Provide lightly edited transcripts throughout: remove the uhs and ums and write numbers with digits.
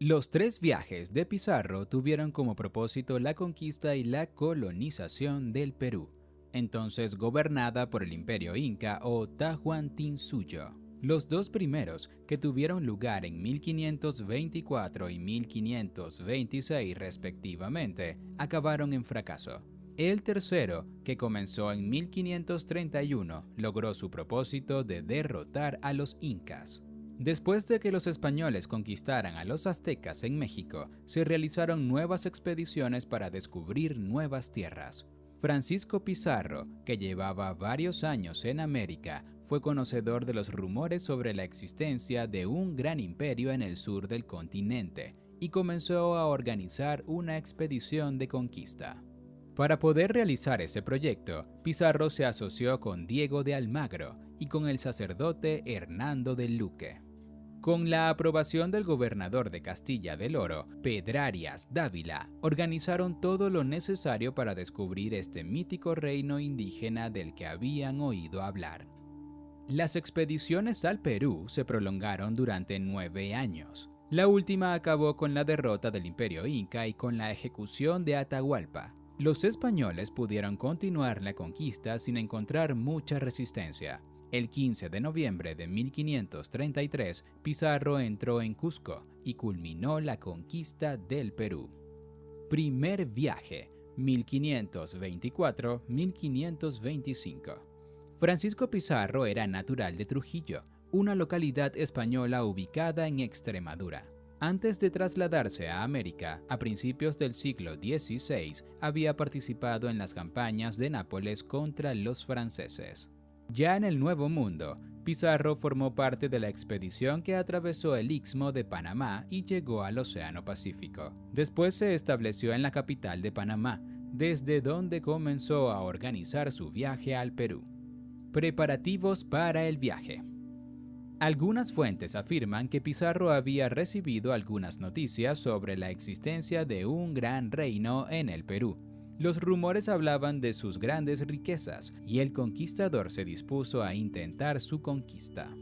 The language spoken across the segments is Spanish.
Los tres viajes de Pizarro tuvieron como propósito la conquista y la colonización del Perú, entonces gobernada por el Imperio Inca o Tahuantinsuyo. Los dos primeros, que tuvieron lugar en 1524 y 1526 respectivamente, acabaron en fracaso. El tercero, que comenzó en 1531, logró su propósito de derrotar a los incas. Después de que los españoles conquistaran a los aztecas en México, se realizaron nuevas expediciones para descubrir nuevas tierras. Francisco Pizarro, que llevaba varios años en América, fue conocedor de los rumores sobre la existencia de un gran imperio en el sur del continente y comenzó a organizar una expedición de conquista. Para poder realizar ese proyecto, Pizarro se asoció con Diego de Almagro y con el sacerdote Hernando de Luque. Con la aprobación del gobernador de Castilla del Oro, Pedrarias Dávila, organizaron todo lo necesario para descubrir este mítico reino indígena del que habían oído hablar. Las expediciones al Perú se prolongaron durante 9 años. La última acabó con la derrota del Imperio Inca y con la ejecución de Atahualpa. Los españoles pudieron continuar la conquista sin encontrar mucha resistencia. El 15 de noviembre de 1533, Pizarro entró en Cusco y culminó la conquista del Perú. Primer viaje, 1524-1525. Francisco Pizarro era natural de Trujillo, una localidad española ubicada en Extremadura. Antes de trasladarse a América, a principios del siglo XVI, había participado en las campañas de Nápoles contra los franceses. Ya en el Nuevo Mundo, Pizarro formó parte de la expedición que atravesó el Istmo de Panamá y llegó al Océano Pacífico. Después se estableció en la capital de Panamá, desde donde comenzó a organizar su viaje al Perú. Preparativos para el viaje. Algunas fuentes afirman que Pizarro había recibido algunas noticias sobre la existencia de un gran reino en el Perú. Los rumores hablaban de sus grandes riquezas y el conquistador se dispuso a intentar su conquista.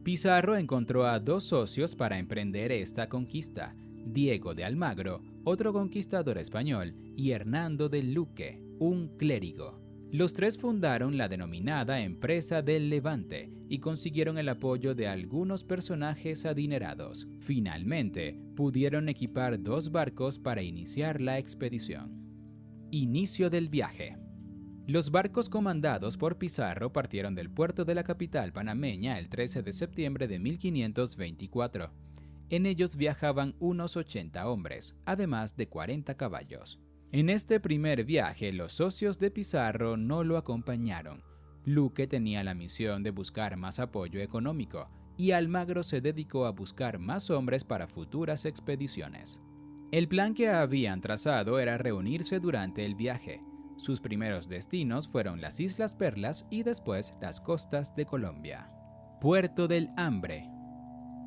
Pizarro encontró a dos socios para emprender esta conquista: Diego de Almagro, otro conquistador español, y Hernando de Luque, un clérigo. Los tres fundaron la denominada Empresa del Levante y consiguieron el apoyo de algunos personajes adinerados. Finalmente, pudieron equipar 2 barcos para iniciar la expedición. Inicio del viaje. Los barcos comandados por Pizarro partieron del puerto de la capital panameña el 13 de septiembre de 1524. En ellos viajaban unos 80 hombres, además de 40 caballos. En este primer viaje, los socios de Pizarro no lo acompañaron. Luque tenía la misión de buscar más apoyo económico y Almagro se dedicó a buscar más hombres para futuras expediciones. El plan que habían trazado era reunirse durante el viaje. Sus primeros destinos fueron las Islas Perlas y después las costas de Colombia. Puerto del Hambre.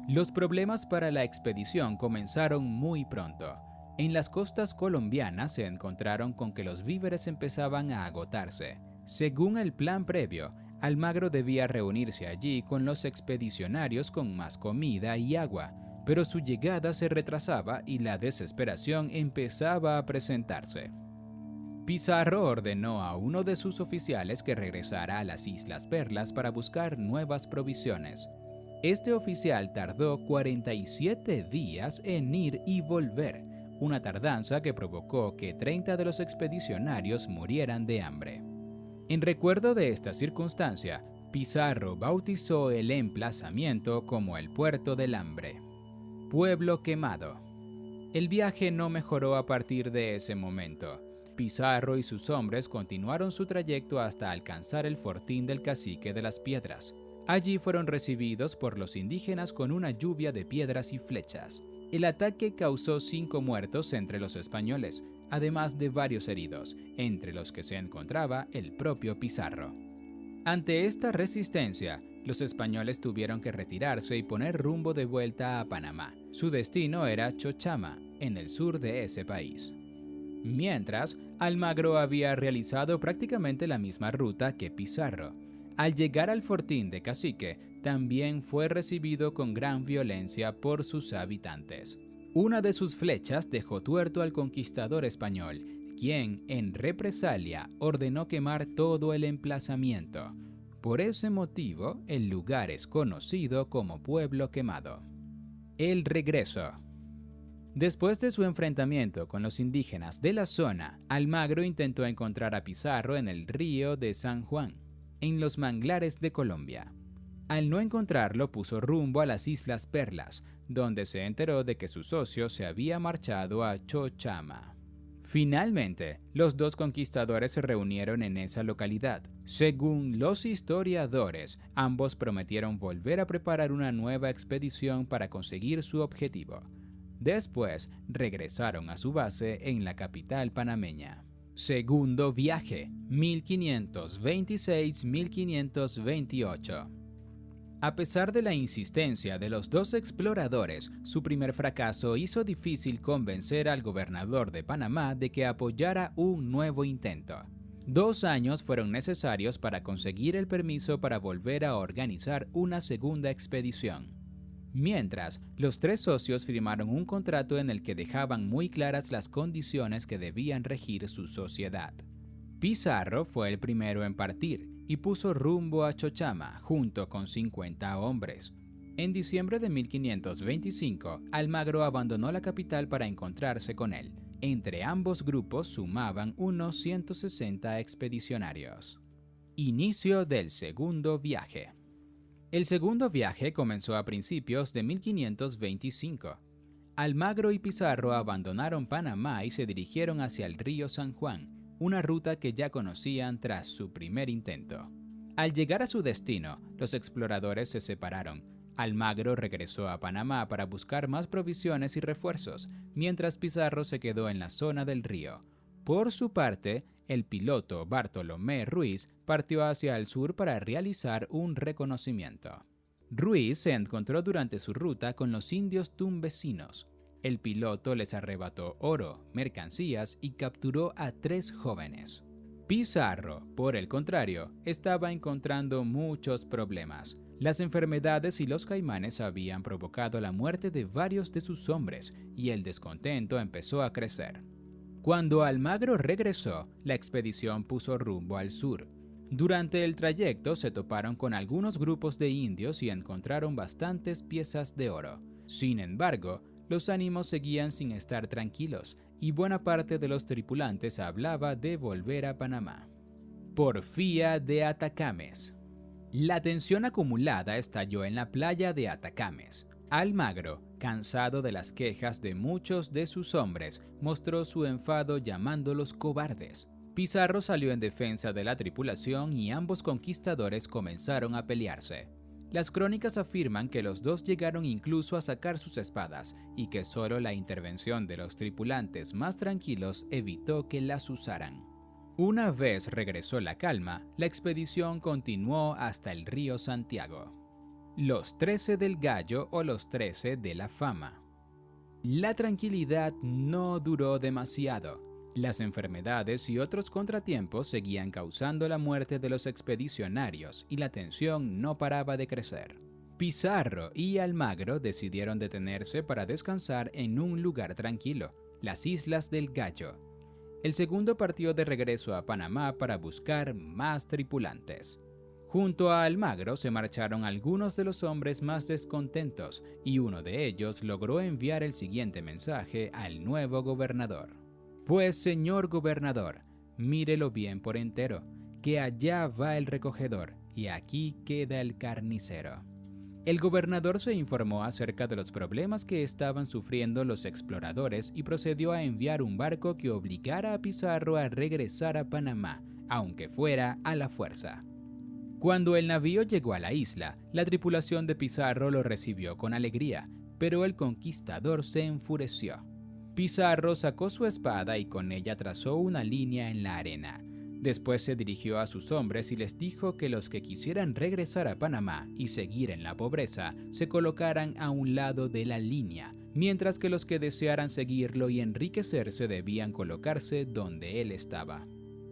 Los problemas para la expedición comenzaron muy pronto. En las costas colombianas se encontraron con que los víveres empezaban a agotarse. Según el plan previo, Almagro debía reunirse allí con los expedicionarios con más comida y agua, pero su llegada se retrasaba y la desesperación empezaba a presentarse. Pizarro ordenó a uno de sus oficiales que regresara a las Islas Perlas para buscar nuevas provisiones. Este oficial tardó 47 días en ir y volver, una tardanza que provocó que 30 de los expedicionarios murieran de hambre. En recuerdo de esta circunstancia, Pizarro bautizó el emplazamiento como el Puerto del Hambre. Pueblo quemado. El viaje no mejoró a partir de ese momento. Pizarro y sus hombres continuaron su trayecto hasta alcanzar el fortín del Cacique de las Piedras. Allí fueron recibidos por los indígenas con una lluvia de piedras y flechas. El ataque causó 5 muertos entre los españoles, además de varios heridos, entre los que se encontraba el propio Pizarro. Ante esta resistencia, los españoles tuvieron que retirarse y poner rumbo de vuelta a Panamá. Su destino era Chochama, en el sur de ese país. Mientras, Almagro había realizado prácticamente la misma ruta que Pizarro. Al llegar al fortín de Cacique, también fue recibido con gran violencia por sus habitantes. Una de sus flechas dejó tuerto al conquistador español, quien, en represalia, ordenó quemar todo el emplazamiento. Por ese motivo, el lugar es conocido como Pueblo Quemado. El regreso. Después de su enfrentamiento con los indígenas de la zona, Almagro intentó encontrar a Pizarro en el río de San Juan, en los manglares de Colombia. Al no encontrarlo, puso rumbo a las Islas Perlas, donde se enteró de que su socio se había marchado a Chochama. Finalmente, los dos conquistadores se reunieron en esa localidad. Según los historiadores, ambos prometieron volver a preparar una nueva expedición para conseguir su objetivo. Después, regresaron a su base en la capital panameña. Segundo viaje, 1526-1528. A pesar de la insistencia de los dos exploradores, su primer fracaso hizo difícil convencer al gobernador de Panamá de que apoyara un nuevo intento. 2 años fueron necesarios para conseguir el permiso para volver a organizar una segunda expedición. Mientras, los 3 socios firmaron un contrato en el que dejaban muy claras las condiciones que debían regir su sociedad. Pizarro fue el primero en partir y puso rumbo a Chochama junto con 50 hombres. En diciembre de 1525, Almagro abandonó la capital para encontrarse con él. Entre ambos grupos sumaban unos 160 expedicionarios. Inicio del segundo viaje. El segundo viaje comenzó a principios de 1525. Almagro y Pizarro abandonaron Panamá y se dirigieron hacia el río San Juan, una ruta que ya conocían tras su primer intento. Al llegar a su destino, los exploradores se separaron. Almagro regresó a Panamá para buscar más provisiones y refuerzos, mientras Pizarro se quedó en la zona del río. Por su parte, el piloto Bartolomé Ruiz partió hacia el sur para realizar un reconocimiento. Ruiz se encontró durante su ruta con los indios tumbesinos. El piloto les arrebató oro, mercancías y capturó a 3 jóvenes. Pizarro, por el contrario, estaba encontrando muchos problemas. Las enfermedades y los caimanes habían provocado la muerte de varios de sus hombres y el descontento empezó a crecer. Cuando Almagro regresó, la expedición puso rumbo al sur. Durante el trayecto se toparon con algunos grupos de indios y encontraron bastantes piezas de oro. Sin embargo, los ánimos seguían sin estar tranquilos y buena parte de los tripulantes hablaba de volver a Panamá. Porfía de Atacames. La tensión acumulada estalló en la playa de Atacames. Almagro, cansado de las quejas de muchos de sus hombres, mostró su enfado llamándolos cobardes. Pizarro salió en defensa de la tripulación y ambos conquistadores comenzaron a pelearse. Las crónicas afirman que los dos llegaron incluso a sacar sus espadas y que solo la intervención de los tripulantes más tranquilos evitó que las usaran. Una vez regresó la calma, la expedición continuó hasta el río Santiago. Los 13 del Gallo o los 13 de la Fama. La tranquilidad no duró demasiado. Las enfermedades y otros contratiempos seguían causando la muerte de los expedicionarios y la tensión no paraba de crecer. Pizarro y Almagro decidieron detenerse para descansar en un lugar tranquilo, las Islas del Gallo. El segundo partió de regreso a Panamá para buscar más tripulantes. Junto a Almagro se marcharon algunos de los hombres más descontentos y uno de ellos logró enviar el siguiente mensaje al nuevo gobernador. Pues, señor gobernador, mírelo bien por entero, que allá va el recogedor y aquí queda el carnicero. El gobernador se informó acerca de los problemas que estaban sufriendo los exploradores y procedió a enviar un barco que obligara a Pizarro a regresar a Panamá, aunque fuera a la fuerza. Cuando el navío llegó a la isla, la tripulación de Pizarro lo recibió con alegría, pero el conquistador se enfureció. Pizarro sacó su espada y con ella trazó una línea en la arena. Después se dirigió a sus hombres y les dijo que los que quisieran regresar a Panamá y seguir en la pobreza se colocaran a un lado de la línea, mientras que los que desearan seguirlo y enriquecerse debían colocarse donde él estaba.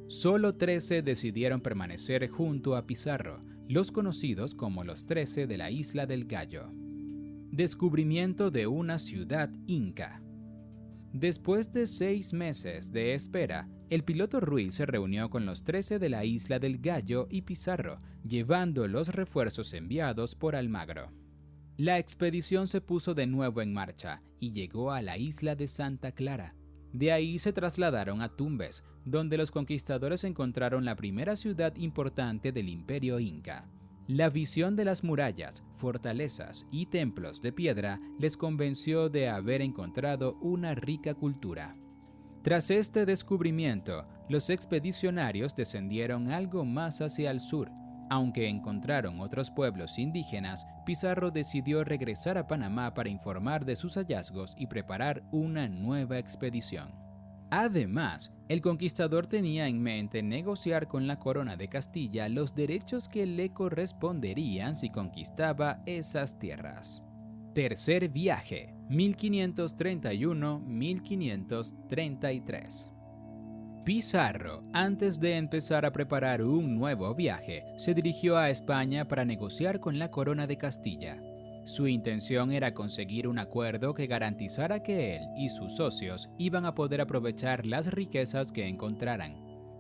Solo 13 decidieron permanecer junto a Pizarro, los conocidos como los 13 de la Isla del Gallo. Descubrimiento de una ciudad inca. Después de 6 meses de espera, el piloto Ruiz se reunió con los 13 de la isla del Gallo y Pizarro, llevando los refuerzos enviados por Almagro. La expedición se puso de nuevo en marcha y llegó a la isla de Santa Clara. De ahí se trasladaron a Tumbes, donde los conquistadores encontraron la primera ciudad importante del Imperio Inca. La visión de las murallas, fortalezas y templos de piedra les convenció de haber encontrado una rica cultura. Tras este descubrimiento, los expedicionarios descendieron algo más hacia el sur. Aunque encontraron otros pueblos indígenas, Pizarro decidió regresar a Panamá para informar de sus hallazgos y preparar una nueva expedición. Además, el conquistador tenía en mente negociar con la corona de Castilla los derechos que le corresponderían si conquistaba esas tierras. Tercer viaje, 1531-1533. Pizarro, antes de empezar a preparar un nuevo viaje, se dirigió a España para negociar con la corona de Castilla. Su intención era conseguir un acuerdo que garantizara que él y sus socios iban a poder aprovechar las riquezas que encontraran.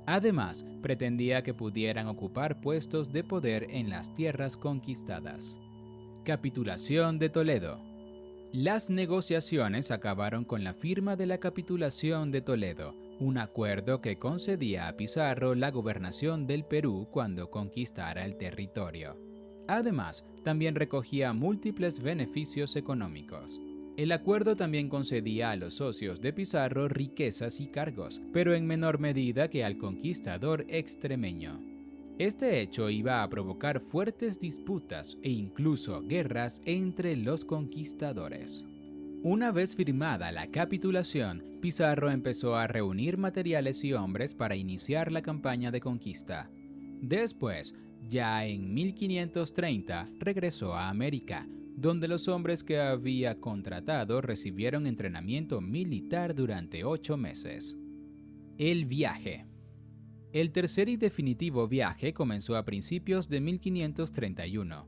Además, pretendía que pudieran ocupar puestos de poder en las tierras conquistadas. Capitulación de Toledo. Las negociaciones acabaron con la firma de la Capitulación de Toledo, un acuerdo que concedía a Pizarro la gobernación del Perú cuando conquistara el territorio. Además, también recogía múltiples beneficios económicos. El acuerdo también concedía a los socios de Pizarro riquezas y cargos, pero en menor medida que al conquistador extremeño. Este hecho iba a provocar fuertes disputas e incluso guerras entre los conquistadores. Una vez firmada la capitulación, Pizarro empezó a reunir materiales y hombres para iniciar la campaña de conquista. Después, ya en 1530, regresó a América, donde los hombres que había contratado recibieron entrenamiento militar durante 8 meses. El viaje. El tercer y definitivo viaje comenzó a principios de 1531.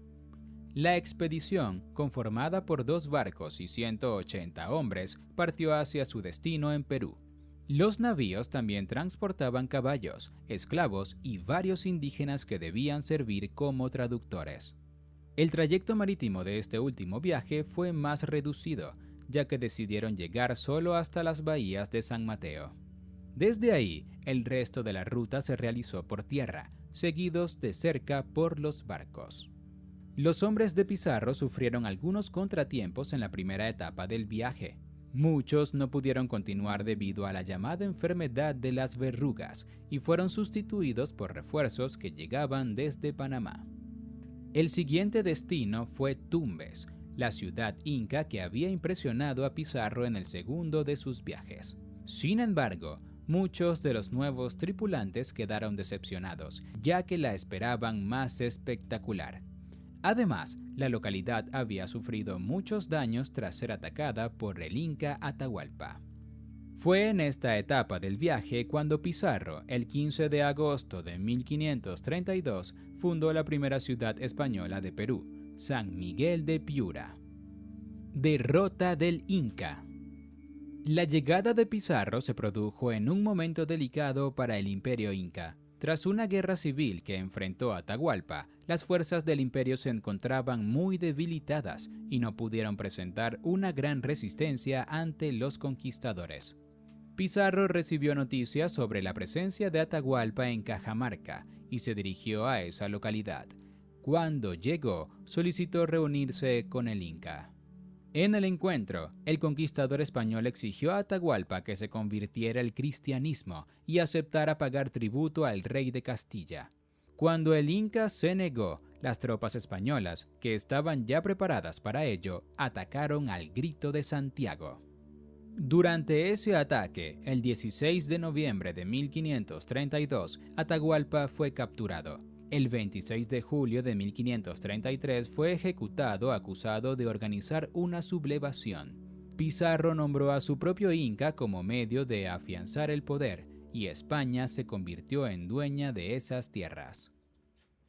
La expedición, conformada por 2 barcos y 180 hombres, partió hacia su destino en Perú. Los navíos también transportaban caballos, esclavos y varios indígenas que debían servir como traductores. El trayecto marítimo de este último viaje fue más reducido, ya que decidieron llegar solo hasta las bahías de San Mateo. Desde ahí, el resto de la ruta se realizó por tierra, seguidos de cerca por los barcos. Los hombres de Pizarro sufrieron algunos contratiempos en la primera etapa del viaje. Muchos no pudieron continuar debido a la llamada enfermedad de las verrugas y fueron sustituidos por refuerzos que llegaban desde Panamá. El siguiente destino fue Tumbes, la ciudad inca que había impresionado a Pizarro en el segundo de sus viajes. Sin embargo, muchos de los nuevos tripulantes quedaron decepcionados, ya que la esperaban más espectacular. Además, la localidad había sufrido muchos daños tras ser atacada por el Inca Atahualpa. Fue en esta etapa del viaje cuando Pizarro, el 15 de agosto de 1532, fundó la primera ciudad española de Perú, San Miguel de Piura. Derrota del Inca. La llegada de Pizarro se produjo en un momento delicado para el Imperio Inca. Tras una guerra civil que enfrentó a Atahualpa, las fuerzas del imperio se encontraban muy debilitadas y no pudieron presentar una gran resistencia ante los conquistadores. Pizarro recibió noticias sobre la presencia de Atahualpa en Cajamarca y se dirigió a esa localidad. Cuando llegó, solicitó reunirse con el Inca. En el encuentro, el conquistador español exigió a Atahualpa que se convirtiera al cristianismo y aceptara pagar tributo al rey de Castilla. Cuando el Inca se negó, las tropas españolas, que estaban ya preparadas para ello, atacaron al Grito de Santiago. Durante ese ataque, el 16 de noviembre de 1532, Atahualpa fue capturado. El 26 de julio de 1533 fue ejecutado acusado de organizar una sublevación. Pizarro nombró a su propio Inca como medio de afianzar el poder y España se convirtió en dueña de esas tierras.